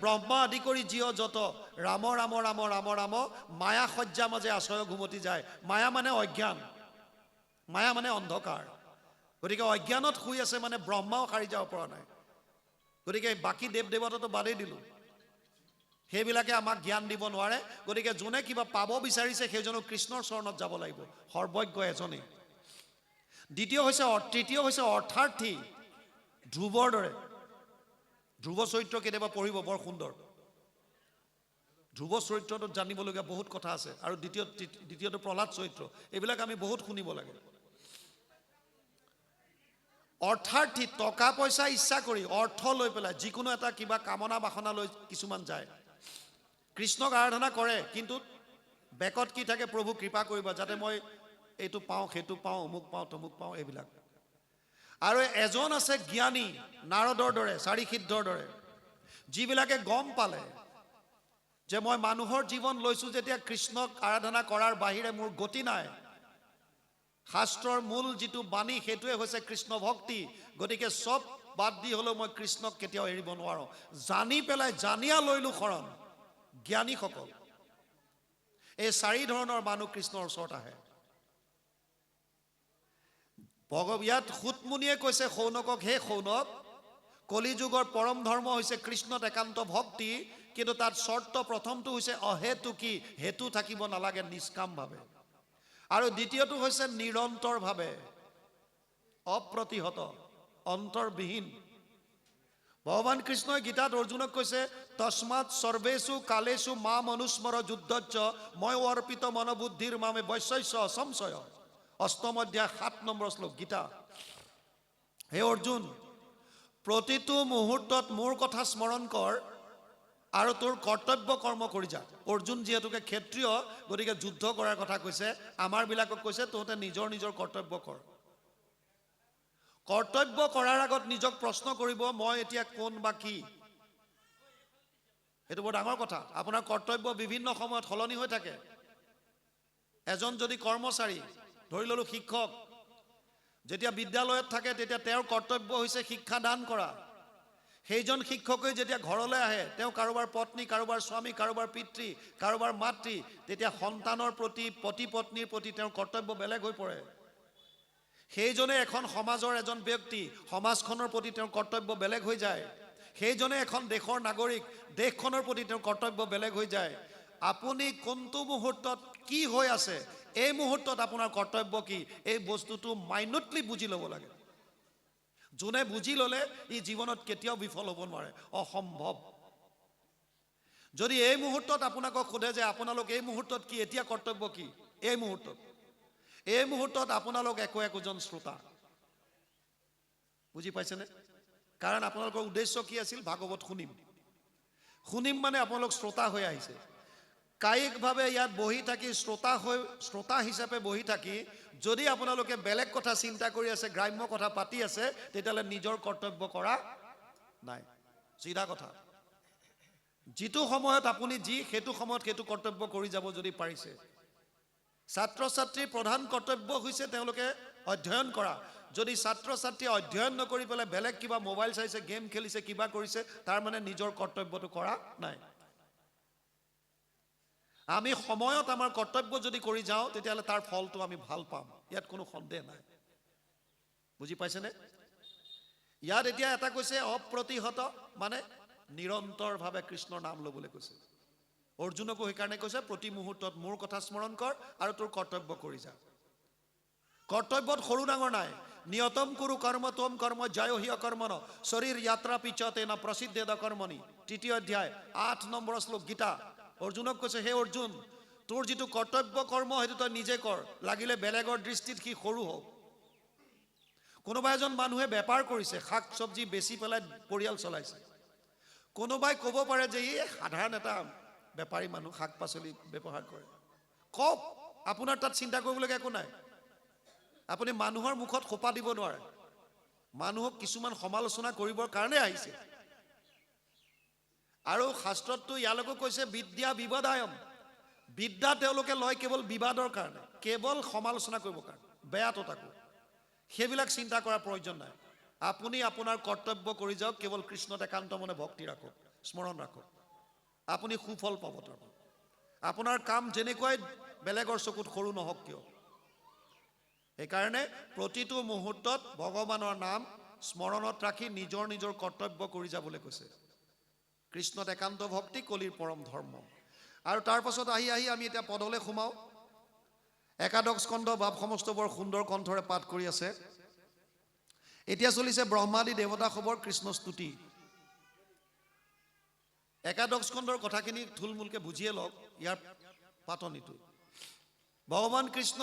ব্ৰহ্মা আদি কৰি জীৱ যত ৰাম ৰাম ৰাম ৰাম ৰাম মায়া সজ্জা মাজে আশ্ৰয় ঘুমতি যায়। মায়া মানে অজ্ঞান, মায়া মানে অন্ধকাৰ। গতিকে অজ্ঞানত শুই আছে মানে ব্ৰহ্মাও সাৰি যাব পৰা নাই। গতিকে বাকী দেৱ দেৱতাটো বাদেই দিলোঁ, সেইবিলাকে আমাক জ্ঞান দিব নোৱাৰে। গতিকে যোনে কিবা পাব বিচাৰিছে সেইজনো কৃষ্ণৰ চৰণত যাব লাগিব, সৰ্বজ্ঞ এজনেই। তৃতীয় হৈছে অৰ্থাৰ্থী, ধ্ৰুৱৰ দৰে। ধ্ৰুৱ চৰিত্ৰ কেতিয়াবা পঢ়িব, বৰ সুন্দৰ। ধ্ৰুৱ চৰিত্ৰটোত জানিবলগীয়া বহুত কথা আছে। আৰু দ্বিতীয়টো প্ৰহ্লাদ চৰিত্ৰ, এইবিলাক আমি বহুত শুনিব লাগে। অৰ্থাৰ্থী, টকা পইচা ইচ্ছা কৰি, অৰ্থ লৈ পেলাই যিকোনো এটা কিবা কামনা বাসনা লৈ কিছুমান যায়। কৃষ্ণক আৰাধনা কৰে, কিন্তু বেকত কি থাকে, প্ৰভু কৃপা কৰিবা যাতে মই এইটো পাওঁ, সেইটো পাওঁ, অমুক পাওঁ, তমুক পাওঁ, এইবিলাক। আৰু এজন আছে জ্ঞানী, নাৰদৰ দৰে, চাৰি সিদ্ধৰ দৰে, যিবিলাকে গম পালে যে মই মানুহৰ জীৱন লৈছোঁ যেতিয়া কৃষ্ণক আৰাধনা কৰাৰ বাহিৰে মোৰ গতি নাই। শাস্ত্ৰৰ মূল যিটো বাণী সেইটোৱে হৈছে কৃষ্ণ ভক্তি। গতিকে চব বাদ দি হ'লেও মই কৃষ্ণক কেতিয়াও এৰিব নোৱাৰোঁ। জানি পেলাই জানিয়া লৈলো শৰণ, জ্ঞানীসকল। এই চাৰি ধৰণৰ মানুহ কৃষ্ণৰ ওচৰত আহে। ইয়াত সুতমুনিয়ে কৈছে শৌনকক, হে শৌনক, কলিযুগৰ পৰম ধৰ্ম হৈছে কৃষ্ণত একান্ত ভক্তি, কিন্তু তাত চৰ্ত প্ৰথমটো হৈছে অহেতুকী, হেতু থাকিব নালাগে, নিষ্কামভাৱে। আৰু দ্বিতীয়টো হৈছে নিৰন্তৰভাৱে, অপ্ৰতিহত, অন্তৰবিহীন। ভগৱান কৃষ্ণই গীতাত অৰ্জুনক কৈছে, তস্মাৎ সৰ্বেষু কালেষু মাম অনুস্মৰ যুদ্ধচ্চ মই অৰ্পিত মনোবুদ্ধিৰ মামে বৈশ্যস্য সংশয়। অষ্টম অধ্যায় 7 নম্বৰ শ্লোক গীতা। হে অৰ্জুন, প্ৰতিটো মুহূৰ্তত মোৰ কথা স্মৰণ কৰ আৰু তোৰ কৰ্তব্য কৰ্ম কৰি যা। অৰ্জুন যিহেতুকে ক্ষত্ৰিয়, গতিকে যুদ্ধ কৰাৰ কথা কৈছে। আমাৰ বিলাকক কৈছে তহঁতে নিজৰ নিজৰ কৰ্তব্য কৰ। কৰ্তব্য কৰাৰ আগত নিজক প্ৰশ্ন কৰিব, মই এতিয়া কোন বা কি। এইটো বৰ ডাঙৰ কথা। আপোনাৰ কৰ্তব্য বিভিন্ন সময়ত সলনি হৈ থাকে। এজন যদি কৰ্মচাৰী, ধৰি ল'লো শিক্ষক, যেতিয়া বিদ্যালয়ত থাকে তেতিয়া তেওঁৰ কৰ্তব্য হৈছে শিক্ষা দান কৰা। সেইজন শিক্ষকে যেতিয়া ঘৰলৈ আহে, তেওঁ কাৰোবাৰ পত্নী, কাৰোবাৰ স্বামী, কাৰোবাৰ পিতৃ, কাৰোবাৰ মাতৃ, তেতিয়া সন্তানৰ প্ৰতি, পতি পত্নীৰ প্ৰতি তেওঁৰ কৰ্তব্য বেলেগ হৈ পৰে। সেইজনে এখন সমাজৰ এজন ব্যক্তি, সমাজখনৰ প্ৰতি তেওঁৰ কৰ্তব্য বেলেগ হৈ যায়। সেইজনে এখন দেশৰ নাগৰিক, দেশখনৰ প্ৰতি তেওঁৰ কৰ্তব্য বেলেগ হৈ যায়। আপুনি কোনটো মুহূৰ্তত কি হৈ আছে, এই মুহূৰ্তত আপোনাৰ কৰ্তব্য কি, এই বস্তুটো মাইনুটলি বুজি ল'ব লাগে। যোনে বুজি ল'লে ই জীৱনত কেতিয়াও বিফল হ'ব নোৱাৰে, অসম্ভৱ। যদি এই মুহূৰ্তত আপোনাক সোধে যে আপোনালোক এই মুহূৰ্তত কি, এতিয়া কৰ্তব্য কি, এই মুহূৰ্তত আপোনালোক একোজন শ্ৰোতা। বুজি পাইছেনে? কাৰণ আপোনালোকৰ উদ্দেশ্য কি আছিল? ভাগৱত শুনিম। শুনিম মানে আপোনালোক শ্ৰোতা হৈ আহিছে। কায়িকভাৱে ইয়াত বহি থাকি শ্ৰোতা হিচাপে বহি থাকি যদি আপোনালোকে বেলেগ কথা চিন্তা কৰি আছে, গ্ৰাম্য কথা পাতি আছে, তেতিয়াহ'লে নিজৰ কৰ্তব্য কৰা নাই। চিধা কথা। যিটো সময়ত আপুনি সেইটো সময়ত সেইটো কৰ্তব্য কৰি যাব যদি পাৰিছে। ছাত্ৰ ছাত্ৰীৰ প্ৰধান কৰ্তব্য হৈছে তেওঁলোকে অধ্যয়ন কৰা। যদি ছাত্ৰ ছাত্ৰীয়ে অধ্যয়ন নকৰি পেলাই বেলেগ কিবা মোবাইল চাইছে, গেম খেলিছে, কিবা কৰিছে, তাৰ মানে নিজৰ কৰ্তব্যটো কৰা নাই। আমি সময়ত আমাৰ কৰ্তব্য যদি কৰি যাওঁ, তেতিয়াহ'লে তাৰ ফলটো আমি ভাল পাম, ইয়াত কোনো সন্দেহ নাই। বুজি পাইছেনে? ইয়াত এতিয়া এটা কৈছে অপ্ৰতিহত, মানে নিৰন্তৰভাৱে কৃষ্ণৰ নাম ল'বলৈ কৈছে। অৰ্জুনকো সেইকাৰণে কৈছে প্ৰতি মুহূৰ্তত মোৰ কথা স্মৰণ কৰ আৰু তোৰ কৰ্তব্য কৰি যা। কৰ্তব্যত সৰু ডাঙৰ নাই। নিয়তম কুৰু কৰ্ম ত্বম কৰ্ম জয় হি অকৰ্মণ শৰীৰ যাত্ৰা পিছতে না প্ৰসিদ্ধেদ কৰ্মণি। 3 অধ্যায় 8 নম্বৰ শ্লোক গীতা। অৰ্জুনক কৈছে, হে অৰ্জুন, তোৰ যিটো কৰ্তব্য কৰ্ম সেইটো তই নিজে কৰ, লাগিলে বেলেগৰ দৃষ্টিত সি সৰু হওক। কোনোবা এজন মানুহে বেপাৰ কৰিছে, শাক চব্জি বেচি পেলাই পৰিয়াল চলাইছে। কোনোবাই ক'ব পাৰে যে ই সাধাৰণ এটা বেপাৰী মানুহ, শাক পাচলি ব্যৱহাৰ কৰে। কওক, আপোনাৰ তাত চিন্তা কৰিবলগীয়া একো নাই। আপুনি মানুহৰ মুখত খোপা দিব নোৱাৰে। মানুহক কিছুমান সমালোচনা কৰিবৰ কাৰণে আহিছে। আৰু শাস্ত্ৰতটো ইয়ালৈকো কৈছে বিদ্যা বিবাদায়ম। বিদ্যা তেওঁলোকে লয় কেৱল বিবাদৰ কাৰণে, কেৱল সমালোচনা কৰিবৰ কাৰণে, বেয়াটো তাকো। সেইবিলাক চিন্তা কৰাৰ প্ৰয়োজন নাই। আপুনি আপোনাৰ কৰ্তব্য কৰি যাওক, কেৱল কৃষ্ণত একান্ত মনে ভক্তি ৰাখক। স্মৰণ ৰাখক, আপুনি সুফল পাব তাৰ পৰা। আপোনাৰ কাম যেনেকুৱাই বেলেগৰ চকুত সৰু নহওক কিয়, সেইকাৰণে প্ৰতিটো মুহূৰ্তত ভগৱানৰ নাম স্মৰণত ৰাখি নিজৰ নিজৰ কৰ্তব্য কৰি যাবলৈ কৈছে। কৃষ্ণত একান্ত ভক্তি কলিৰ পৰম ধৰ্ম। আৰু তাৰ পাছত আহি আমি এতিয়া পদলৈ সোমাওঁ। একাদশ স্কন্ধ বাপ সমস্ত বৰ সুন্দৰ কণ্ঠৰে পাঠ কৰি আছে। এতিয়া চলিছে ব্ৰহ্মাদী দেৱতাসৱৰ কৃষ্ণ স্তুতি। একাদশ স্কন্ধৰ কথাখিনি থুলমূলকে বুজিয়ে লওক। ইয়াৰ পাতনিটো ভগৱান কৃষ্ণ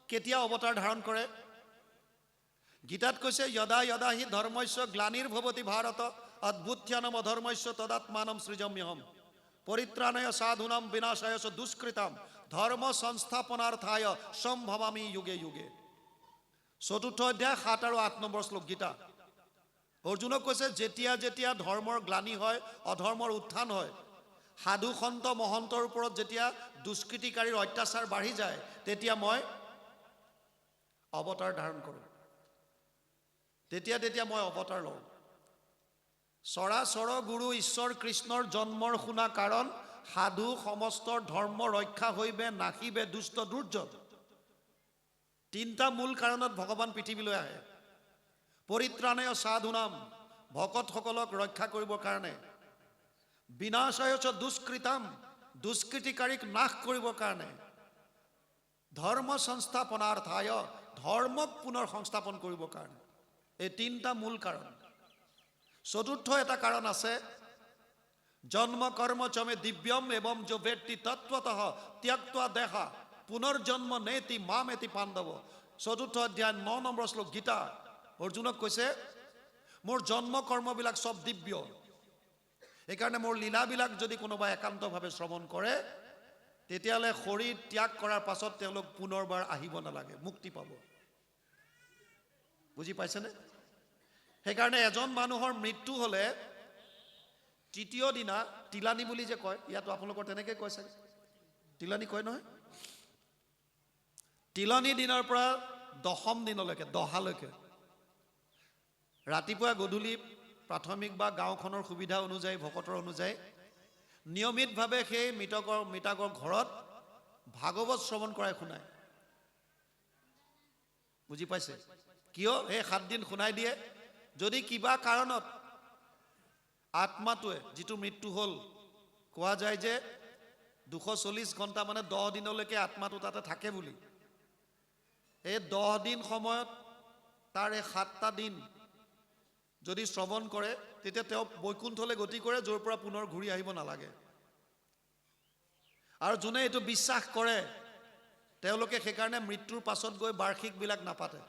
কেতিয়া অৱতাৰ ধাৰণ কৰে? গীতাত কৈছে যদা যদা হি ধৰ্মস্য গ্লানিৰ্ভৱতি ভাৰত অদ্ভুত্যানম অধৰ্মস্য তদাত্মানম সৃজম্যহম পৰিত্ৰাণায় সাধুনাম বিনাশায় চ দুষ্কৃতাম ধৰ্ম সংস্থাপনাৰ্থায় সম্ভৱামি যুগে যুগে। ৪ৰ্থ অধ্যায় ৭ আৰু ৮ নম্বৰ শ্লোক গীতা। অৰ্জুনক কৈছে যেতিয়া যেতিয়া ধৰ্মৰ গ্লানি হয়, অধৰ্মৰ উত্থান হয়, সাধু সন্ত মহন্তৰ ওপৰত যেতিয়া দুষ্কৃতিকাৰীৰ অত্যাচাৰ বাঢ়ি যায়, তেতিয়া মই অৱতাৰ ধাৰণ কৰোঁ। তেতিয়া মই অৱতাৰ লওঁ। চৰাচৰ গুৰু ঈশ্বৰ কৃষ্ণৰ জন্মৰ শুনা কাৰণ সাধু সমস্তৰ ধৰ্ম ৰক্ষা হৈবে নাশিবে দুষ্ট দুৰ্জন। 3টা মূল কাৰণত ভগৱান পৃথিৱীলৈ আহে। পৰিত্ৰাণায় সাধুনাম, ভকতসকলক ৰক্ষা কৰিবৰ কাৰণে। বিনাশায় চ দুষ্কৃতাম, দুষ্কৃতিকাৰীক নাশ কৰিবৰ কাৰণে। ধৰ্ম সংস্থাপনাৰ্থায়, ধৰ্মক পুনৰ সংস্থাপন কৰিবৰ কাৰণে। এই 3টা মূল কাৰণ। 4ৰ্থ এটা কাৰণ আছে, জন্ম কৰ্ম চমে দিব্যম এবং যো ব্যক্তি তত্ত্বতঃ ত্যক্ত্বা দেহা পুনৰ্জন্ম নেতি মাম এতি পাণ্ডৱ। 4ৰ্থ অধ্যায় 9 নম্বৰ শ্লোক গীতা। অৰ্জুনক কৈছে মোৰ জন্ম কৰ্মবিলাক চব দিব্য, সেইকাৰণে মোৰ লীলাবিলাক যদি কোনোবাই একান্তভাৱে শ্ৰৱণ কৰে, তেতিয়াহ'লে শৰীৰ ত্যাগ কৰাৰ পাছত তেওঁলোক পুনৰবাৰ আহিব নালাগে, মুক্তি পাব। বুজি পাইছেনে? সেইকাৰণে এজন মানুহৰ মৃত্যু হ'লে তৃতীয় দিনা তিলানী বুলি যে কয়, ইয়াতো আপোনালোকৰ তেনেকৈ কয় চাগে, তিলানী কয় নহয়? তিলনী দিনৰ পৰা 10ম দিনলৈকে, দহালৈকে ৰাতিপুৱা গধূলি প্ৰাথমিক বা গাঁওখনৰ সুবিধা অনুযায়ী, ভকতৰ অনুযায়ী নিয়মিতভাৱে সেই মৃতকৰ ঘৰত ভাগৱত শ্ৰৱণ কৰাই শুনায়। বুজি পাইছে? কিয় এই 7 দিন শুনাই দিয়ে? যদি কিবা কাৰণত আত্মাটোৱে যিটো মৃত্যু হ'ল, কোৱা যায় যে 240 ঘণ্টা মানে 10 দিনলৈকে আত্মাটো তাতে থাকে বুলি। এই 10 দিন সময়ত তাৰ এই 7টা দিন যদি শ্ৰৱণ কৰে, তেতিয়া তেওঁ বৈকুণ্ঠলৈ গতি কৰে, য'ৰ পৰা পুনৰ ঘূৰি আহিব নালাগে। আৰু যোনে এইটো বিশ্বাস কৰে, তেওঁলোকে সেইকাৰণে মৃত্যুৰ পাছত গৈ বাৰ্ষিকবিলাক নাপাতে।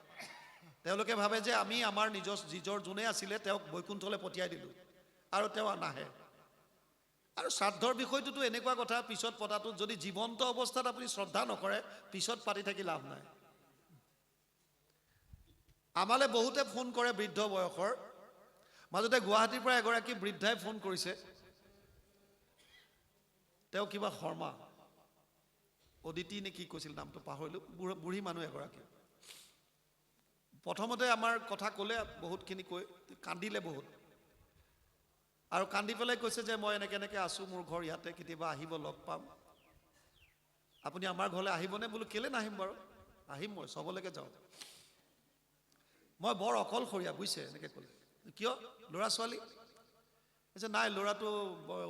তেওঁলোকে ভাবে যে আমি আমাৰ নিজৰ যোনে আছিলে তেওঁক বৈকুণ্ঠলৈ পঠিয়াই দিলোঁ আৰু তেওঁ নাহে। আৰু শ্ৰাদ্ধৰ বিষয়টোতো এনেকুৱা কথা, পিছত পতাটোত যদি জীৱন্ত অৱস্থাত আপুনি শ্ৰদ্ধা নকৰে, পিছত পাতি থাকি লাভ নাই। আমালৈ বহুতে ফোন কৰে বৃদ্ধ বয়সৰ। মাজতে গুৱাহাটীৰ পৰা এগৰাকী বৃদ্ধাই ফোন কৰিছে। তেওঁ কিবা শৰ্মা, অদিতি নে কি কৈছিল নামটো পাহৰিলোঁ, বুঢ়ী মানুহ এগৰাকী। প্ৰথমতে আমাৰ কথা ক'লে, বহুতখিনি কৈ কান্দিলে বহুত, আৰু কান্দি পেলাই কৈছে যে মই এনেকৈ আছোঁ, মোৰ ঘৰ ইয়াতে, কেতিয়াবা আহিব, লগ পাম, আপুনি আমাৰ ঘৰলৈ আহিবনে? বোলো কেলৈ নাহিম বাৰু, আহিম, মই চবলৈকে যাওঁ, মই বৰ অকলশৰীয়া বুজিছে, এনেকৈ ক'লে। কিয়, ল'ৰা ছোৱালী? কৈছে নাই, ল'ৰাটো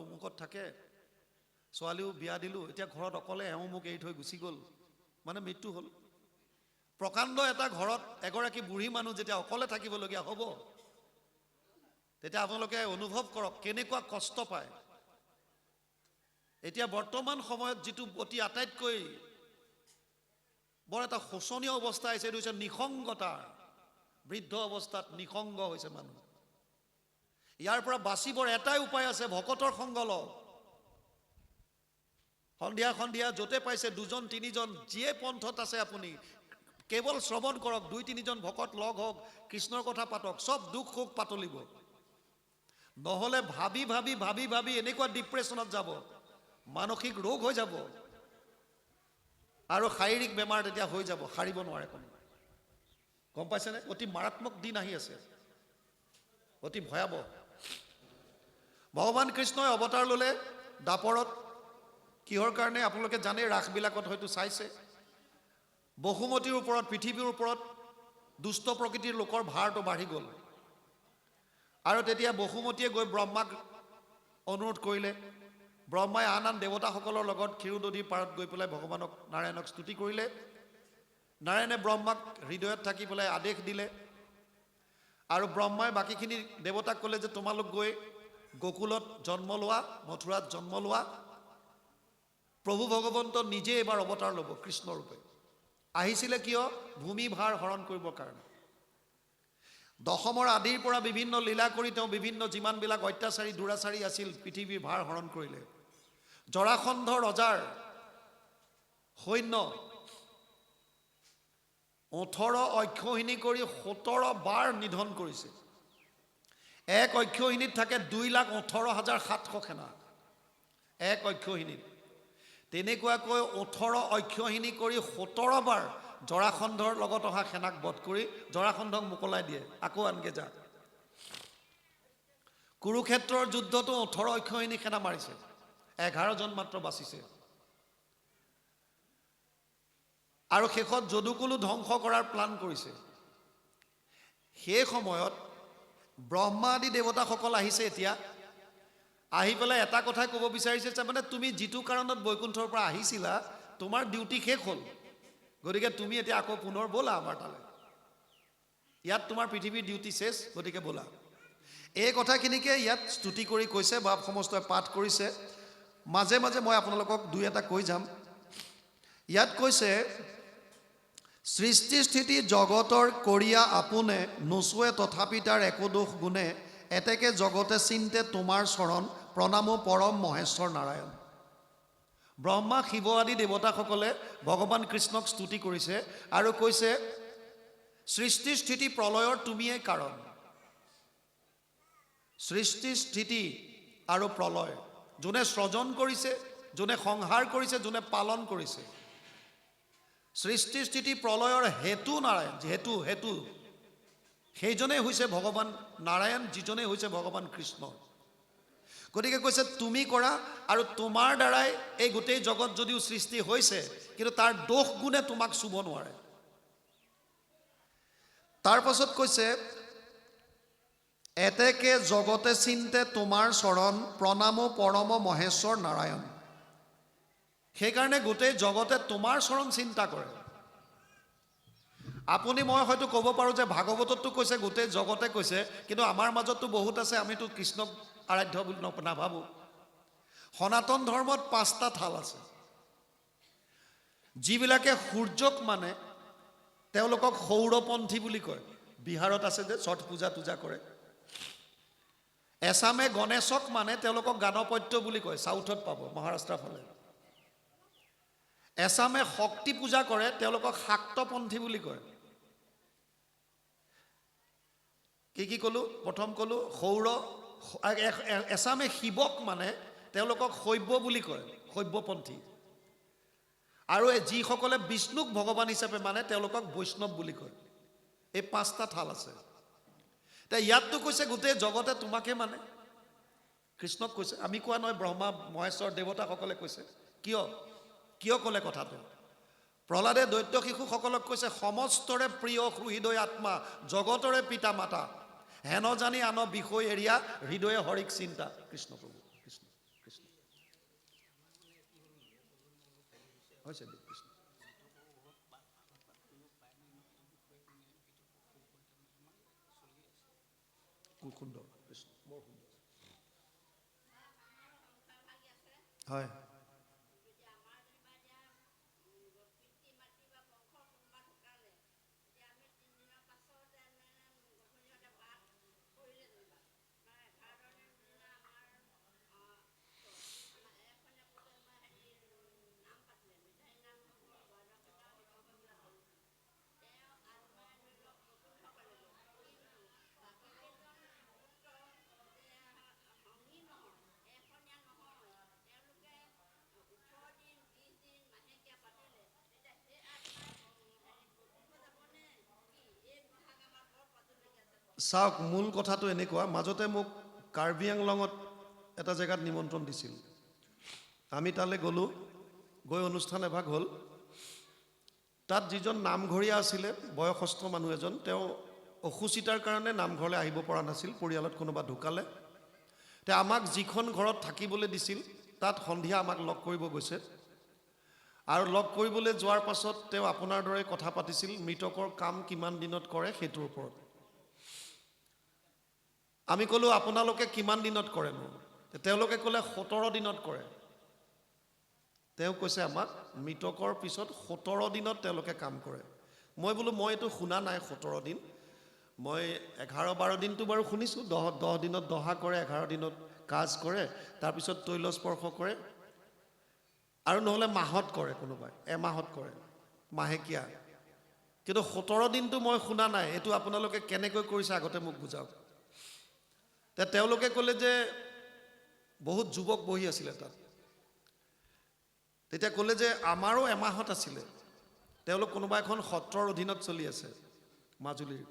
অমুকত থাকে, ছোৱালীও বিয়া দিলোঁ, এতিয়া ঘৰত অকলে, এওঁ মোক এৰি থৈ গুচি গ'ল, মানে মৃত্যু হ'ল। প্ৰকাণ্ড এটা ঘৰত এগৰাকী বুঢ়ী মানুহ যেতিয়া অকলে থাকিবলগীয়া হ'ব, তেতিয়া আপোনালোকে অনুভৱ কৰক কেনেকুৱা কষ্ট পায়। এতিয়া বৰ্তমান সময়ত যিটো অতি আটাইতকৈ বৰ এটা শোচনীয় অৱস্থা আহিছে, এইটো হৈছে নিসংগতা। বৃদ্ধ অৱস্থাত নিসংগ হৈছে মানুহ। ইয়াৰ পৰা বাচিবৰ এটাই উপায় আছে, ভকতৰ সংগ লওক। সন্ধিয়া সন্ধিয়া য'তে পাইছে 2জন 3জন, যিয়ে পন্থত আছে আপুনি কেৱল শ্ৰৱণ কৰক, 2-3জন ভকত লগ হওক, কৃষ্ণৰ কথা পাতক, চব দুখ সুখ পাতলিব। নহ'লে ভাবি ভাবি ভাবি ভাবি এনেকুৱা ডিপ্ৰেশ্যনত যাব, মানসিক ৰোগ হৈ যাব, আৰু শাৰীৰিক বেমাৰ তেতিয়া হৈ যাব, সাৰিব নোৱাৰে কোনো। গম পাইছেনে? অতি মাৰাত্মক দিন আহি আছে, অতি ভয়াৱহ। ভগৱান কৃষ্ণই অৱতাৰ ল'লে দাপৰত। কিহৰ কাৰণে আপোনালোকে জানে, ৰাসবিলাকত হয়তো চাইছে। বসুমতীৰ ওপৰত, পৃথিৱীৰ ওপৰত দুষ্ট প্ৰকৃতিৰ লোকৰ ভাৰটো বাঢ়ি গ'ল। আৰু তেতিয়া বসুমতীয়ে গৈ ব্ৰহ্মাক অনুৰোধ কৰিলে। ব্ৰহ্মাই আন আন দেৱতাসকলৰ লগত ক্ষীৰোদধিৰ পাৰত গৈ পেলাই ভগৱানক নাৰায়ণক স্তুতি কৰিলে। নাৰায়ণে ব্ৰহ্মাক হৃদয়ত থাকি পেলাই আদেশ দিলে। আৰু ব্ৰহ্মাই বাকীখিনি দেৱতাক ক'লে যে তোমালোক গৈ গোকুলত জন্ম লোৱা, মথুৰাত জন্ম লোৱা। প্ৰভু ভগৱন্ত নিজে এবাৰ অৱতাৰ ল'ব কৃষ্ণৰূপে। আহিছিলে কিয়? ভূমি ভাৰ হৰণ কৰিবৰ কাৰণে। দশমৰ আদিৰ পৰা বিভিন্ন লীলা কৰি তেওঁ বিভিন্ন যিমানবিলাক অত্যাচাৰী দুৰাচাৰী আছিল পৃথিৱীৰ ভাৰ হৰণ কৰিলে। জৰাসন্ধ ৰজাৰ সৈন্য 18 অক্ষৌহিণী কৰি 17 বাৰ নিধন কৰিছে। এক অক্ষৌহিণীত থাকে 2,18,700 সেনা, এক অক্ষৌহিণীত। তেনেকুৱাকৈ 18 অক্ষৌহিণী কৰি 17 বাৰ জৰাসন্ধৰ লগত অহা সেনাক বধ কৰি জৰাসন্ধক মোকলাই দিয়ে, আকৌ আনকে যা। কুৰুক্ষেত্ৰৰ যুদ্ধতো 18 অক্ষৌহিণী সেনা মাৰিছে, 11 জন মাত্ৰ বাচিছে। আৰু শেষত যদুকুলো ধ্বংস কৰাৰ প্লান কৰিছে। সেই সময়ত ব্ৰহ্মা আদি দেৱতাসকল আহিছে। এতিয়া আহি পেলাই এটা কথাই ক'ব বিচাৰিছে যে মানে তুমি যিটো কাৰণত বৈকুণ্ঠৰ পৰা আহিছিলা, তোমাৰ ডিউটি শেষ হ'ল, গতিকে তুমি এতিয়া আকৌ পুনৰ ব'লা আমাৰ তালৈ। ইয়াত তোমাৰ পৃথিৱীৰ ডিউটি শেষ, গতিকে ব'লা। এই কথাখিনিকে ইয়াত স্তুতি কৰি কৈছে বা সমস্তই পাঠ কৰিছে। মাজে মাজে মই আপোনালোকক দুই এটা কৈ যাম। ইয়াত কৈছে, সৃষ্টি স্থিতি জগতৰ কৰিয়া আপোনে, নোচোৱে তথাপি তাৰ একো দোষ গুণে, এতেকে জগতে চিন্তে তোমাৰ চৰণ, প্ৰণামো পৰম মহেশ্বৰ নাৰায়ণ। ব্ৰহ্মা শিৱ আদি দেৱতাসকলে ভগৱান কৃষ্ণক স্তুতি কৰিছে আৰু কৈছে, সৃষ্টি স্থিতি প্ৰলয়ৰ তুমিয়ে কাৰণ। সৃষ্টি স্থিতি আৰু প্ৰলয়, যোনে সৃজন কৰিছে, যোনে সংহাৰ কৰিছে, যোনে পালন কৰিছে। সৃষ্টি স্থিতি প্ৰলয়ৰ হেতু নাৰায়ণ, হেতু সেইজনেই হৈছে ভগৱান নাৰায়ণ, যিজনেই হৈছে ভগৱান কৃষ্ণ। গতিকে কৈছে তুমি কৰা, আৰু তোমাৰ দ্বাৰাই এই গোটেই জগত যদিও সৃষ্টি হৈছে, কিন্তু তাৰ দোষ গুণে তোমাক চুব নোৱাৰে। তাৰ পাছত কৈছে, এতেকে জগতে চিন্তে তোমাৰ চৰণ, প্ৰণামো পৰম মহেশ্বৰ নাৰায়ণ। সেইকাৰণে গোটেই জগতে তোমাৰ চৰণ চিন্তা কৰে। আপুনি মই হয়তো ক'ব পাৰোঁ যে ভাগৱততো কৈছে, গোটেই জগতে কৈছে, কিন্তু আমাৰ মাজততো বহুত আছে, আমিতো কৃষ্ণক আৰাধ্য বুলি নাভাবোঁ। সনাতন ধৰ্মত 5টা থাল আছে। যিবিলাকে সূৰ্যক মানে তেওঁলোকক সৌৰপন্থী বুলি কয়। বিহাৰত আছে যে ছট পূজা কৰে। এছামে গণেশক মানে তেওঁলোকক গাণপত্য বুলি কয়, চাউথত পাব, মহাৰাষ্ট্ৰৰ ফালে। এছামে শক্তি পূজা কৰে, তেওঁলোকক শাক্তপন্থী বুলি কয়। কি ক'লোঁ? প্ৰথম ক'লোঁ সৌৰ। এছামে শিৱক মানে তেওঁলোকক শৈৱ বুলি কয়, শৈৱপন্থী। আৰু যিসকলে বিষ্ণুক ভগৱান হিচাপে মানে তেওঁলোকক বৈষ্ণৱ বুলি কয়। এই 5টা থাল আছে। এতিয়া ইয়াততো কৈছে গোটেই জগতে তোমাকে মানে, কৃষ্ণক কৈছে, আমি কোৱা নহয়, ব্ৰহ্মা মহেশ্বৰ দেৱতাসকলে কৈছে। কিয় ক'লে কথাটো? প্ৰহ্লাদে দৈত্য শিশুসকলক কৈছে, সমস্তৰে প্ৰিয় সুহৃদয় আত্মা, জগতৰে পিতা মাতা, হেন জানি আন বিষয় এৰিয়া, হৃদয়ে হৰিক চিন্তা। কৃষ্ণ প্ৰভু, কৃষ্ণ কৃষ্ণ হৈছে কৃষ্ণ। খুব সুন্দৰ, কৃষ্ণ বৰ সুন্দৰ। হয়। চাওক, মূল কথাটো এনেকুৱা, মাজতে মোক কাৰ্বি আংলঙত এটা জেগাত নিমন্ত্ৰণ দিছিল। আমি তালৈ গ'লোঁ, গৈ অনুষ্ঠান এভাগ হ'ল। তাত যিজন নামঘৰীয়া আছিলে, বয়সস্থ মানুহ এজন, তেওঁ অসুচিতাৰ কাৰণে নামঘৰলৈ আহিব পৰা নাছিল, পৰিয়ালত কোনোবা ঢুকালে। তেওঁ আমাক যিখন ঘৰত থাকিবলৈ দিছিল, তাত সন্ধিয়া আমাক লগ কৰিব গৈছে। আৰু লগ কৰিবলৈ যোৱাৰ পাছত তেওঁ আপোনাৰ দৰে কথা পাতিছিল, মৃতকৰ কাম কিমান দিনত কৰে সেইটোৰ ওপৰত। আমি ক'লোঁ, আপোনালোকে কিমান দিনত কৰেনো? তেওঁলোকে ক'লে 17 দিনত কৰে। তেওঁ কৈছে আমাক মৃতকৰ পিছত 17 দিনত তেওঁলোকে কাম কৰে। মই বোলো, মই এইটো শুনা নাই 17 দিন। মই 11-12 দিনটো বাৰু শুনিছোঁ, 10 দিনত দহা কৰে, 11 দিনত কাজ কৰে, তাৰপিছত তৈলস্পৰ্শ কৰে, আৰু নহ'লে মাহত কৰে, কোনোবাই এমাহত কৰে, মাহেকীয়া। কিন্তু 17 দিনটো মই শুনা নাই। এইটো আপোনালোকে কেনেকৈ কৰিছে আগতে মোক বুজাওক। তেওঁলোকে ক'লে যে বহুত যুৱক বহি আছিলে তাত। তেতিয়া ক'লে যে আমাৰো এমাহত আছিলে। তেওঁলোক কোনোবা এখন সত্ৰৰ অধীনত চলি আছে মাজুলীৰ।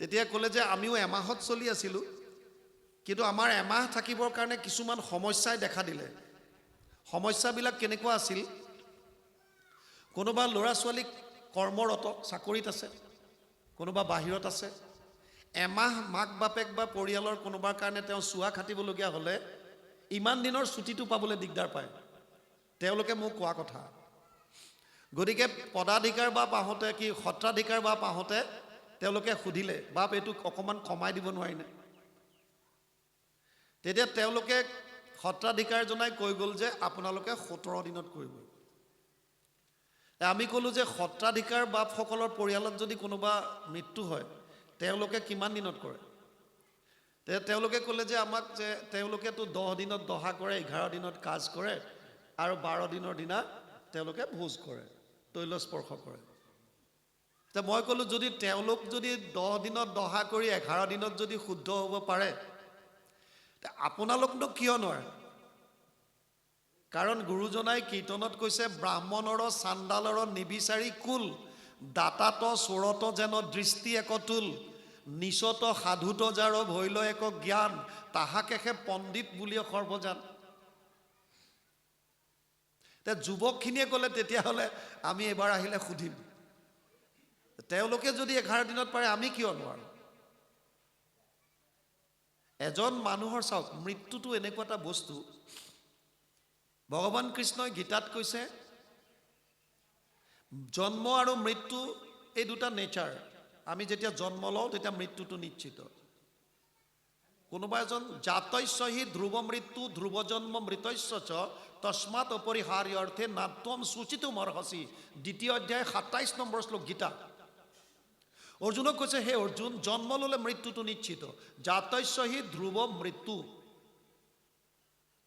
তেতিয়া ক'লে যে আমিও এমাহত চলি আছিলোঁ, কিন্তু আমাৰ এমাহ থাকিবৰ কাৰণে কিছুমান সমস্যাই দেখা দিলে। সমস্যাবিলাক কেনেকুৱা আছিল? কোনোবা ল'ৰা ছোৱালীক কৰ্মৰত, চাকৰিত আছে, কোনোবা বাহিৰত আছে। এমাহ মাক বাপেক বা পৰিয়ালৰ কোনোবাৰ কাৰণে তেওঁ চুৱা খাটিবলগীয়া হ'লে ইমান দিনৰ ছুটিটো পাবলৈ দিগদাৰ পায়। তেওঁলোকে মোক কোৱা কথা। গতিকে পদাধিকাৰ বা পাহতে কি সত্ৰাধিকাৰ বা পাহতে তেওঁলোকে সুধিলে, বাপ এইটো অকণমান কমাই দিব নোৱাৰিনে? তেতিয়া তেওঁলোকে সত্ৰাধিকাৰ জনাই কৈ গ'ল যে আপোনালোকে 17 দিনত কৰিব। আমি ক'লোঁ যে সত্ৰাধিকাৰ বাপসকলৰ পৰিয়ালত যদি কোনোবা মৃত্যু হয়, তেওঁলোকে কিমান দিনত কৰে? তেওঁলোকে ক'লে যে আমাক যে তেওঁলোকেতো 10 দিনত দহা কৰে, 11 দিনত কাজ কৰে, আৰু 12 দিনৰ দিনা তেওঁলোকে ভোজ কৰে, তৈলস্পৰ্শ কৰে। মই ক'লোঁ, যদি তেওঁলোক যদি 10 দিনত দহা কৰি 11 দিনত যদি শুদ্ধ হ'ব পাৰে, আপোনালোকনো কিয় নোৱাৰে? কাৰণ গুৰুজনাই কীৰ্তনত কৈছে, ব্ৰাহ্মণৰ চাণ্ডালৰ নিবিচাৰি কুল, দাতাত চোৰত যেন দৃষ্টি একতুল, নিচত সাধুত যাৰ ভৈল এক জ্ঞান, তাহাকেহে পণ্ডিত বুলিয়ে সৰ্বজান। যুৱকখিনিয়ে ক'লে, তেতিয়াহ'লে আমি এবাৰ আহিলে সুধিম। তেওঁলোকে যদি 11 দিনত পাৰে, আমি কিয় নোৱাৰোঁ? এজন মানুহৰ চাওক, মৃত্যুটো এনেকুৱা এটা বস্তু, ভগৱান কৃষ্ণই গীতাত কৈছে, জন্ম আৰু মৃত্যু এই দুটা নেচাৰ। আমি যেতিয়া জন্ম লওঁ তেতিয়া মৃত্যুটো নিশ্চিত। কোনোবা এজন জাতস্যহি ধ্ৰুৱ মৃত্যু ধ্ৰুৱ জন্ম মৃতস্য চ তস্মাৎ অপৰিহাৰ্য অৰ্থে নাত্বম সূচিতুম অৰ্হসি। 2য় অধ্যায় 27 নম্বৰ শ্লোক গীতা। অৰ্জুনক কৈছে, হে অৰ্জুন, জন্ম ল'লে মৃত্যুটো নিশ্চিত। জাতস্যহি ধ্ৰুৱ মৃত্যু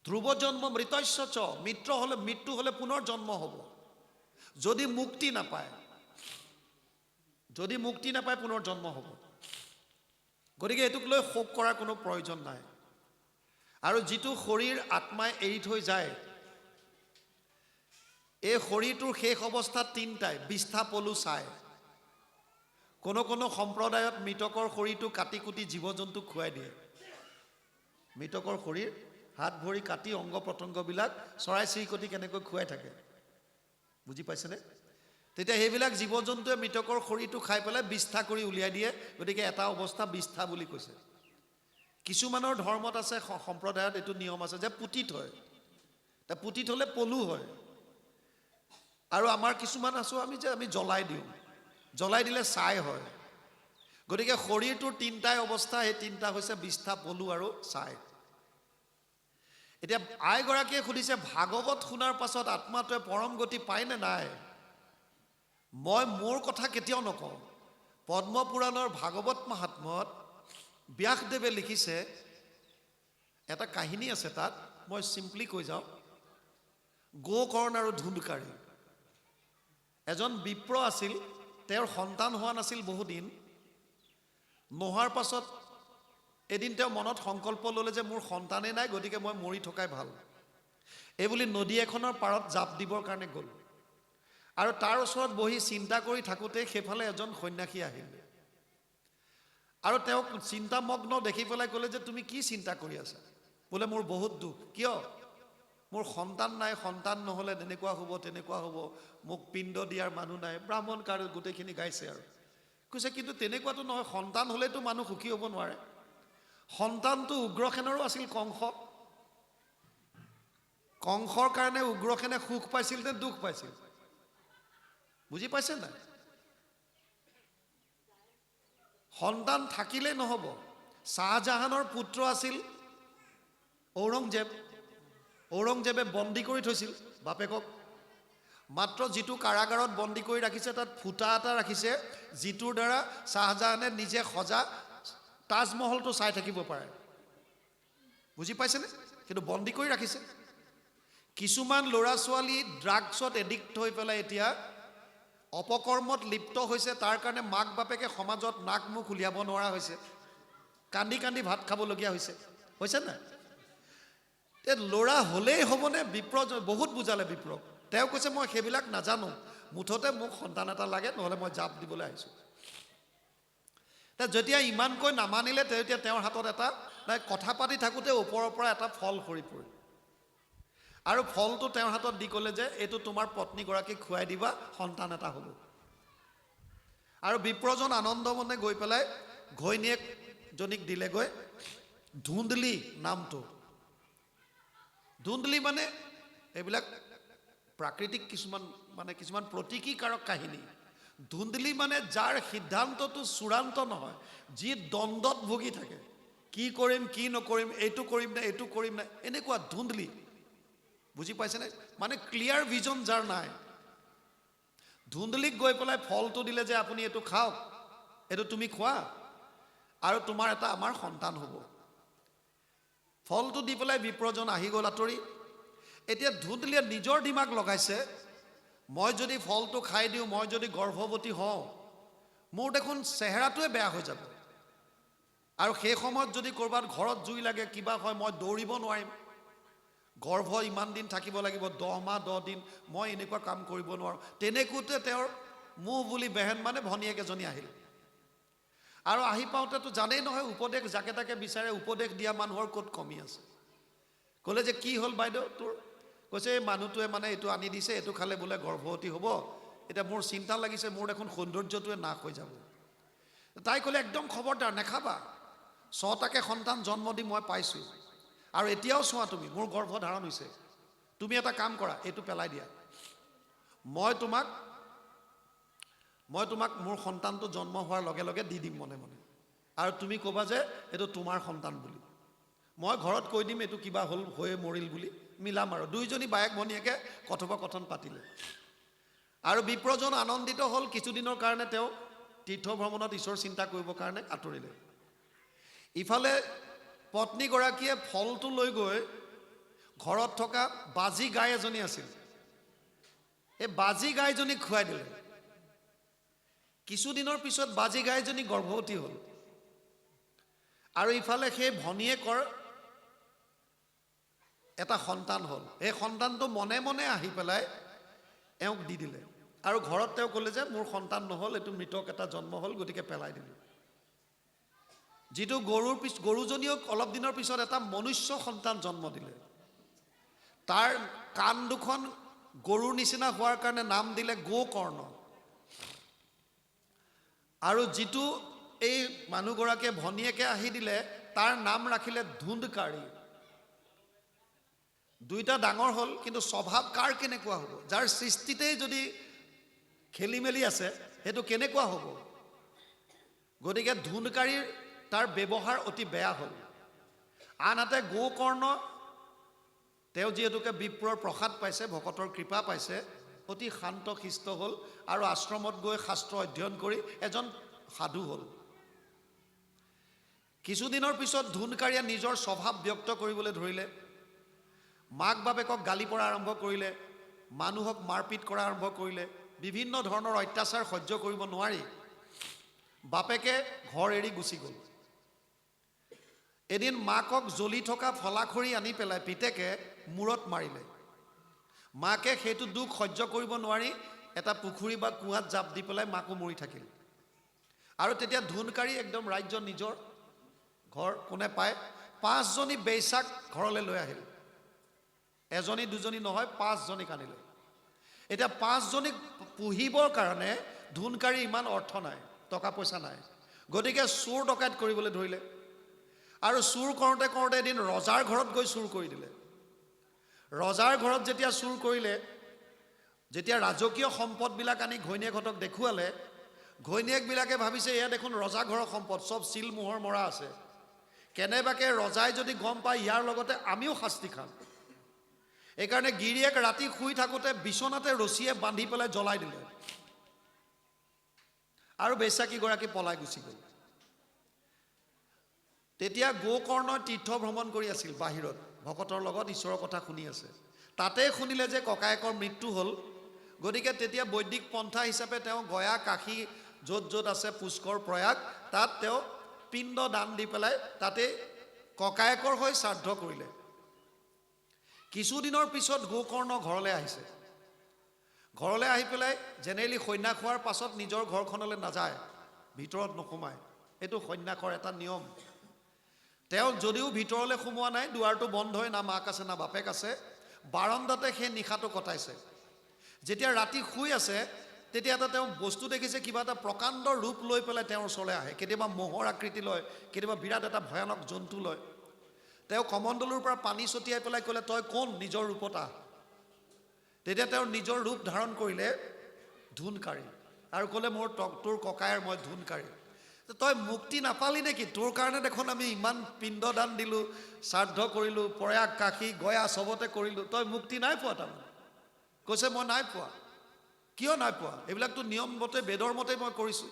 ধ্ৰুৱ জন্ম মৃতস্য চ, মৃত্যু হ'লে পুনৰ জন্ম হ'ব। যদি মুক্তি নাপায় পুনৰ জন্ম হ'ব। গতিকে এইটোক লৈ শোক কৰাৰ কোনো প্ৰয়োজন নাই। আৰু যিটো শৰীৰ আত্মাই এৰি থৈ যায়, এই শৰীৰটোৰ শেষ অৱস্থাত 3টাই বিষ্ঠা পলু চাই। কোনো সম্প্ৰদায়ত মৃতকৰ শৰীৰটো কাটি কুটি জীৱ জন্তুক খুৱাই দিয়ে। মৃতকৰ শৰীৰ হাত ভৰি কাটি অংগ প্ৰত্যংগবিলাক চৰাই চিৰিকটি কেনেকৈ খুৱাই থাকে, বুজি পাইছেনে? তেতিয়া সেইবিলাক জীৱ জন্তুৱে মৃতকৰ শৰীৰটো খাই পেলাই বিষ্ঠা কৰি উলিয়াই দিয়ে। গতিকে এটা অৱস্থা বিষ্ঠা বুলি কৈছে। কিছুমানৰ ধৰ্মত আছে, সম্প্ৰদায়ত এইটো নিয়ম আছে যে পুতি থয়। পুতি থ'লে পলু হয়। আৰু আমাৰ কিছুমান আছো আমি জ্বলাই দিওঁ, জ্বলাই দিলে ছাই হয়। গতিকে শৰীৰটোৰ 3টাই অৱস্থা, এই 3টা হৈছে বিষ্ঠা, পলু আৰু ছাই। এতিয়া আইগৰাকীয়ে সুধিছে, ভাগৱত শুনাৰ পাছত আত্মাটোৱে পৰম গতি পায় নে নাই? মই মোৰ কথা কেতিয়াও নকওঁ। পদ্ম পুৰাণৰ ভাগৱত মাহাত্ম্যত ব্যাসদেৱে লিখিছে, এটা কাহিনী আছে তাত, মই চিম্পলি কৈ যাওঁ। গোকৰ্ণ আৰু ধুন্ধুকাৰী। এজন বিপ্ৰ আছিল, তেওঁৰ সন্তান হোৱা নাছিল বহুদিন। নোহোৱাৰ পাছত এদিন তেওঁ মনত সংকল্প ল'লে যে মোৰ সন্তানেই নাই, গতিকে মই মৰি থকাই ভাল। এইবুলি নদী এখনৰ পাৰত জাপ দিবৰ কাৰণে গ'ল। আৰু তাৰ ওচৰত বহি চিন্তা কৰি থাকোঁতে সেইফালে এজন সন্যাসী আহিল। আৰু তেওঁক চিন্তামগ্ন দেখি পেলাই ক'লে যে তুমি কি চিন্তা কৰি আছা? বোলে মোৰ বহুত দুখ। কিয়? মোৰ সন্তান নাই, সন্তান নহ'লে তেনেকুৱা হ'ব তেনেকুৱা হ'ব, মোক পিণ্ড দিয়াৰ মানুহ নাই। ব্ৰাহ্মণ কাৰ গোটেইখিনি গাইছে আৰু কৈছে কিন্তু তেনেকুৱাতো নহয়, সন্তান হ'লেতো মানুহ সুখী হ'ব নোৱাৰে। সন্তানটো উগ্ৰসেনৰো আছিল, কংসৰ কাৰণে উগ্ৰসেনে সুখ পাইছিল নে দুখ পাইছিল? বুজি পাইছে নাই? সন্তান থাকিলেই নহ'ব। শ্বাহজাহানৰ পুত্ৰ আছিল ঔৰংজেবে বন্দী কৰি থৈছিল বাপেকক। মাত্ৰ যিটো কাৰাগাৰত বন্দী কৰি ৰাখিছে তাত ফুটা এটা ৰাখিছে, যিটোৰ দ্বাৰা শ্বাহজাহানে নিজে সজা তাজমহলটো চাই থাকিব পাৰে। বুজি পাইছেনে? কিন্তু বন্দী কৰি ৰাখিছে। কিছুমান ল'ৰা ছোৱালী ড্ৰাগছত এডিক্ট হৈ পেলাই এতিয়া অপকৰ্মত লিপ্ত হৈছে, তাৰ কাৰণে মাক বাপেকে সমাজত নাক মুখ উলিয়াব নোৱাৰা হৈছে, কান্দি কান্দি ভাত খাবলগীয়া হৈছে নাই? ল'ৰা হ'লেই হ'বনে? বহুত বুজালে বিপ্ৰক। তেওঁ কৈছে মই সেইবিলাক নাজানো, মুঠতে মোক সন্তান এটা লাগে, নহ'লে মই জাপ দিবলৈ আহিছোঁ। যেতিয়া ইমানকৈ নামানিলে তেতিয়া তেওঁৰ হাতত এটা কথা পাতি থাকোঁতে ওপৰৰ পৰা এটা ফল সৰি পৰিল, আৰু ফলটো তেওঁৰ হাতত দি ক'লে যে এইটো তোমাৰ পত্নীগৰাকীক খুৱাই দিবা, সন্তান এটা হ'ব। আৰু বিপ্ৰজন আনন্দ মনে গৈ পেলাই ঘৈণীয়েকজনীক দিলেগৈ ধুন্দলি নামটো। ধুন্দলি মানে এইবিলাক প্ৰাকৃতিক কিছুমান প্ৰতীকীকাৰক কাহিনী। ধুন্দলি মানে যাৰ সিদ্ধান্তটো চূড়ান্ত নহয়, যি দ্বন্দ্বত ভুগি থাকে, কি কৰিম কি নকৰিম, এইটো কৰিম নে এইটো কৰিম নে, এনেকুৱা ধুন্দলি। বুজি পাইছেনে? মানে ক্লিয়াৰ ভিজন যাৰ নাই। ধুন্দলিক গৈ পেলাই ফলটো দিলে যে আপুনি এইটো খাওক, এইটো তুমি খোৱা, আৰু তোমাৰ এটা আমাৰ সন্তান হ'ব। ফলটো দি পেলাই বিপ্ৰজন আহি গ'ল আঁতৰি। এতিয়া ধুন্দলিয়ে নিজৰ দিমাগ লগাইছে, মই যদি ফলটো খাই দিওঁ, মই যদি গৰ্ভৱতী হওঁ, মোৰ দেখোন চেহেৰাটোৱে বেয়া হৈ যাব, আৰু সেই সময়ত যদি ক'ৰবাত ঘৰত জুই লাগে, কিবা হয়, মই দৌৰিব নোৱাৰিম, গৰ্ভ ইমান দিন থাকিব লাগিব, 10 মাহ 10 দিন, মই এনেকুৱা কাম কৰিব নোৱাৰোঁ। তেনেকুৱাতে তেওঁৰ মুহ বুলি বেহেন মানে ভনীয়েক এজনী আহিল। আৰু আহি পাওঁতেতো জানেই নহয়, উপদেশ যাকে তাকে বিচাৰে, উপদেশ দিয়া মানুহৰ ক'ত কমি আছে। ক'লে যে কি হ'ল বাইদেউ তোৰ? কৈছে এই মানুহটোৱে মানে এইটো আনি দিছে, এইটো খালে বোলে গৰ্ভৱতী হ'ব, এতিয়া মোৰ চিন্তা লাগিছে, মোৰ দেখোন সৌন্দৰ্যটোৱে নাশ হৈ যাব। তাই ক'লে একদম খবৰদাৰ, নাখাবা, 6টাকে সন্তান জন্ম দি মই পাইছোঁ, আৰু এতিয়াও চোৱা তুমি, মোৰ গৰ্ভ ধাৰণ হৈছে, তুমি এটা কাম কৰা, এইটো পেলাই দিয়া, মই তোমাক মোৰ সন্তানটো জন্ম হোৱাৰ লগে লগে দি দিম মনে মনে, আৰু তুমি ক'বা যে এইটো তোমাৰ সন্তান বুলি। মই ঘৰত কৈ দিম এইটো কিবা হ'ল, হৈয়ে মৰিল বুলি, মিলাম। আৰু দুইজনী বায়েক ভনীয়েকে কথোপকথন পাতিলে, আৰু বিপ্ৰজন আনন্দিত হ'ল। কিছুদিনৰ কাৰণে তেওঁ তীৰ্থ ভ্ৰমণত ঈশ্বৰ চিন্তা কৰিবৰ কাৰণে আঁতৰিলে। ইফালে পত্নীগৰাকীয়ে ফলটো লৈ গৈ ঘৰত থকা বাজি গাই এজনী আছিল, এই বাজি গাইজনীক খুৱাই দিলে। কিছুদিনৰ পিছত বাজি গাইজনী গৰ্ভৱতী হ'ল, আৰু ইফালে সেই ভনীয়েকৰ এটা সন্তান হ'ল। এই সন্তানটো মনে মনে আহি পেলাই এওঁক দি দিলে, আৰু ঘৰত তেওঁ ক'লে যে মোৰ সন্তান নহ'ল, এইটো মৃতক এটা জন্ম হ'ল, গতিকে পেলাই দিলোঁ। যিটো গৰুজনীও অলপ দিনৰ পিছত এটা মনুষ্য সন্তান জন্ম দিলে। তাৰ কাণ দুখন গৰুৰ নিচিনা হোৱাৰ কাৰণে নাম দিলে গোকৰ্ণ। আৰু যিটো এই মানুহগৰাকীয়ে ভনীয়েকে আহি দিলে, তাৰ নাম ৰাখিলে ধুন্দকাৰী। দুইটা ডাঙৰ হ'ল, কিন্তু স্বভাৱ কাৰ কেনেকুৱা হ'ব? যাৰ সৃষ্টিতেই যদি খেলি মেলি আছে, সেইটো কেনেকুৱা হ'ব? গতিকে ধুন্দকাৰীৰ তাৰ ব্যৱহাৰ অতি বেয়া হ'ল। আনহাতে গোকৰ্ণ, তেওঁ যিহেতুকে বিপ্ৰৰ প্ৰসাদ পাইছে, ভকতৰ কৃপা পাইছে, অতি শান্ত শিষ্ট হ'ল, আৰু আশ্ৰমত গৈ শাস্ত্ৰ অধ্যয়ন কৰি এজন সাধু হ'ল। কিছুদিনৰ পিছত ধুন্দকাৰীয়ে নিজৰ স্বভাৱ ব্যক্ত কৰিবলৈ ধৰিলে। মাক বাপেকক গালি পৰা আৰম্ভ কৰিলে, মানুহক মাৰপিট কৰা আৰম্ভ কৰিলে, বিভিন্ন ধৰণৰ অত্যাচাৰ সহ্য কৰিব নোৱাৰি বাপেকে ঘৰ এৰি গুচি গ'ল। এদিন মাকক জ্বলি থকা ফলাখৰি আনি পেলাই পিতেকে মূৰত মাৰিলে। মাকে সেইটো দুখ সহ্য কৰিব নোৱাৰি এটা পুখুৰী বা কুঁৱাত জাপ দি পেলাই মাকো মৰি থাকিল। আৰু তেতিয়া ধুনকাৰী একদম ৰাজ্য নিজৰ ঘৰ কোনে পায় 5জনী বেইছাক ঘৰলৈ লৈ আহিল এজনী দুজনী নহয় 5জনীক আনিলে এতিয়া 5জনীক পুহিবৰ কাৰণে ধুনকাৰী ইমান অৰ্থ নাই টকা পইচা নাই গতিকে চুৰ ডকাইত কৰিবলৈ ধৰিলে আৰু চুৰ কৰোঁতে কৰোঁতে এদিন ৰজাৰ ঘৰত গৈ চুৰ কৰি দিলে ৰজাৰ ঘৰত যেতিয়া চুৰ কৰিলে যেতিয়া ৰাজকীয় সম্পদবিলাক আনি ঘৈণীয়েকহঁতক দেখুৱালে ঘৈণীয়েকবিলাকে ভাবিছে এয়া দেখোন ৰজা ঘৰৰ সম্পদ চব চিল মোহৰ মৰা আছে কেনেবাকে ৰজাই যদি গম পায় ইয়াৰ লগতে আমিও শাস্তি খাম এইকাৰণে গিৰিয়েক ৰাতি শুই থাকোঁতে বিচনাতে ৰছীয়ে বান্ধি পেলাই জ্বলাই দিলে আৰু বেশ্যাকীগৰাকী পলাই গুচি গ'ল তেতিয়া গোকৰ্ণই তীৰ্থ ভ্ৰমণ কৰি আছিল বাহিৰত ভকতৰ লগত ঈশ্বৰৰ কথা শুনি আছে তাতে শুনিলে যে ককায়েকৰ মৃত্যু হ'ল গতিকে তেতিয়া বৈদিক পন্থা হিচাপে তেওঁ গয়া কাশী য'ত য'ত আছে পুষ্কৰ প্ৰয়াগ তাত তেওঁ পিণ্ড দান দি পেলাই তাতে ককায়েকৰ হৈ শ্ৰাদ্ধ কৰিলে কিছুদিনৰ পিছত গোকৰ্ণ ঘৰলৈ আহিছে ঘৰলৈ আহি পেলাই জেনেৰেলি সন্ন্যাস হোৱাৰ পাছত নিজৰ ঘৰখনলৈ নাযায় ভিতৰত নোসোমায় এইটো সন্ন্যাসৰ এটা নিয়ম তেওঁ যদিও ভিতৰলৈ সোমোৱা নাই দুৱাৰটো বন্ধই না মাক আছে না বাপেক আছে বাৰান্দাতে সেই নিশাটো কটাইছে যেতিয়া ৰাতি শুই আছে তেতিয়া এটা তেওঁ বস্তু দেখিছে কিবা এটা প্ৰকাণ্ড ৰূপ লৈ পেলাই তেওঁৰ ওচৰলৈ আহে কেতিয়াবা মহৰ আকৃতি লয় কেতিয়াবা বিৰাট এটা ভয়ানক জন্তু লয় তেওঁ কমণ্ডলৰ পৰা পানী ছটিয়াই পেলাই ক'লে তই কোন নিজৰ ৰূপত আহ তেতিয়া তেওঁৰ নিজৰ ৰূপ ধাৰণ কৰিলে ধুনকাৰী আৰু ক'লে মোৰ তোৰ ককায়েৰ মই ধুনকাৰী তই মুক্তি নাপালি নেকি তোৰ কাৰণে দেখোন আমি ইমান পিণ্ডদান দিলোঁ শ্ৰাদ্ধ কৰিলোঁ প্ৰয়াগ কাশী গয়া চবতে কৰিলোঁ তই মুক্তি নাই পোৱা তাৰমানে কৈছে মই নাই পোৱা কিয় নাই পোৱা এইবিলাকতো নিয়ম মতে বেদৰ মতে মই কৰিছোঁ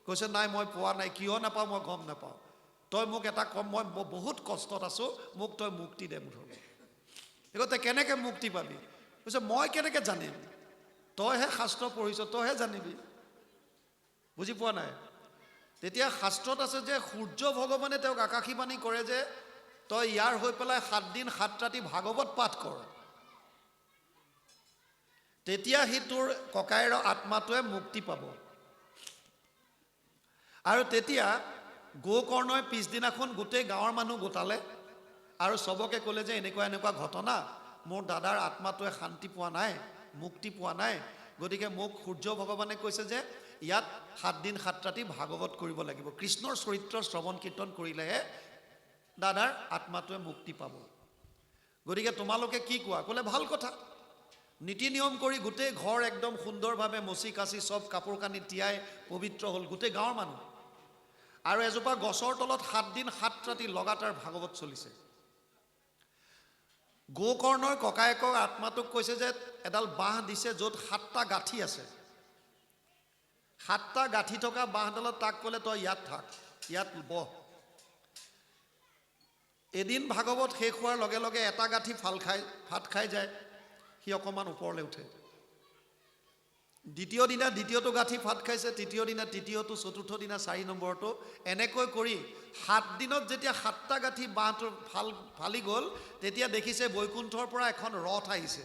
কৈছে নাই মই পোৱা নাই কিয় নাপাওঁ মই গম নাপাওঁ তই মোক এটা কম মই বহুত কষ্টত আছোঁ মোক তই মুক্তি দে মুঠৰ তই কেনেকৈ মুক্তি পাবি কৈছে মই কেনেকৈ জানিম তইহে শাস্ত্ৰ পঢ়িছ তইহে জানিবি বুজি পোৱা নাই তেতিয়া শাস্ত্ৰত আছে যে সূৰ্য ভগৱানে তেওঁক আকাশীবাণী কৰে যে তই ইয়াৰ হৈ পেলাই 7 দিন 7 ৰাতি ভাগৱত পাঠ কৰ তেতিয়া সি তোৰ ককায়েৰ আত্মাটোৱে মুক্তি পাব আৰু তেতিয়া গোকৰ্ণই পিছদিনাখন গোটেই গাঁৱৰ মানুহ গোটালে আৰু চবকে ক'লে যে এনেকুৱা এনেকুৱা ঘটনা মোৰ দাদাৰ আত্মাটোৱে শান্তি পোৱা নাই মুক্তি পোৱা নাই গতিকে মোক সূৰ্য ভগৱানে কৈছে যে ইয়াত 7 দিন 7 ৰাতি ভাগৱত কৰিব লাগিব কৃষ্ণৰ চৰিত্ৰ শ্ৰৱণ কীৰ্তন কৰিলেহে দাদাৰ আত্মাটোৱে মুক্তি পাব গতিকে তোমালোকে কি কোৱা ক'লে ভাল কথা নীতি নিয়ম কৰি গোটেই ঘৰ একদম সুন্দৰভাৱে মচি কাচি চব কাপোৰ কানি তিয়াই পবিত্ৰ হ'ল গোটেই গাঁৱৰ মানুহ আৰু এজোপা গছৰ তলত 7 দিন 7 ৰাতি লগাতাৰ ভাগৱত চলিছে গোকৰ্ণৰ ককায়েকৰ আত্মাটোক কৈছে যে এডাল বাঁহ দিছে য'ত 7টা গাঁঠি আছে 7টা গাঁঠি থকা বাঁহডালত তাক ক'লে তই ইয়াত থাক ইয়াত বহ এদিন ভাগৱত শেষ হোৱাৰ লগে লগে এটা গাঁঠি ফাট খাই যায় সি অকণমান ওপৰলৈ উঠে দ্বিতীয় দিনা দ্বিতীয়টো গাঁঠি ফাট খাইছে তৃতীয় দিনা তৃতীয়টো চতুৰ্থ দিনা 4 নম্বৰটো এনেকৈ কৰি 7 দিনত যেতিয়া 7টা গাঁঠি বাঁহটো ফালি গ'ল তেতিয়া দেখিছে বৈকুণ্ঠৰ পৰা এখন ৰথ আহিছে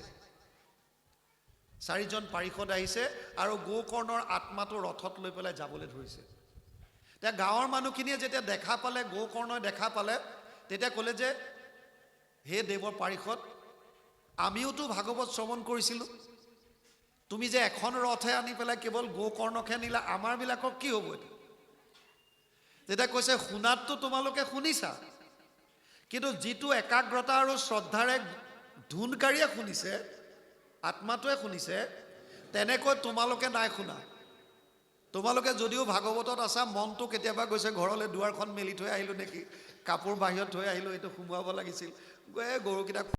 4জন পাৰিষদ আহিছে আৰু গোকৰ্ণৰ আত্মাটো ৰথত লৈ পেলাই যাবলৈ ধৰিছে তেতিয়া গাঁৱৰ মানুহখিনিয়ে যেতিয়া দেখা পালে গোকৰ্ণই দেখা পালে তেতিয়া ক'লে যে হে দেৱৰ পাৰিষদ আমিওতো ভাগৱত শ্ৰৱণ কৰিছিলোঁ তুমি যে এখন ৰথে আনি পেলাই কেৱল গোকৰ্ণকহে নিলা আমাৰবিলাকক কি হ'ব তেতিয়া কৈছে শুনাততো তোমালোকে শুনিছা কিন্তু যিটো একাগ্ৰতা আৰু শ্ৰদ্ধাৰে ধুনকাৰীয়ে শুনিছে আত্মাটোৱে শুনিছে তেনেকৈ তোমালোকে নাই শুনা তোমালোকে যদিও ভাগৱতত আছা মনটো কেতিয়াবা গৈছে ঘৰলৈ দুৱাৰখন মেলি থৈ আহিলোঁ নেকি কাপোৰ বাহিৰত থৈ আহিলোঁ এইটো সোমোৱাব লাগিছিল গৰুকেইটাক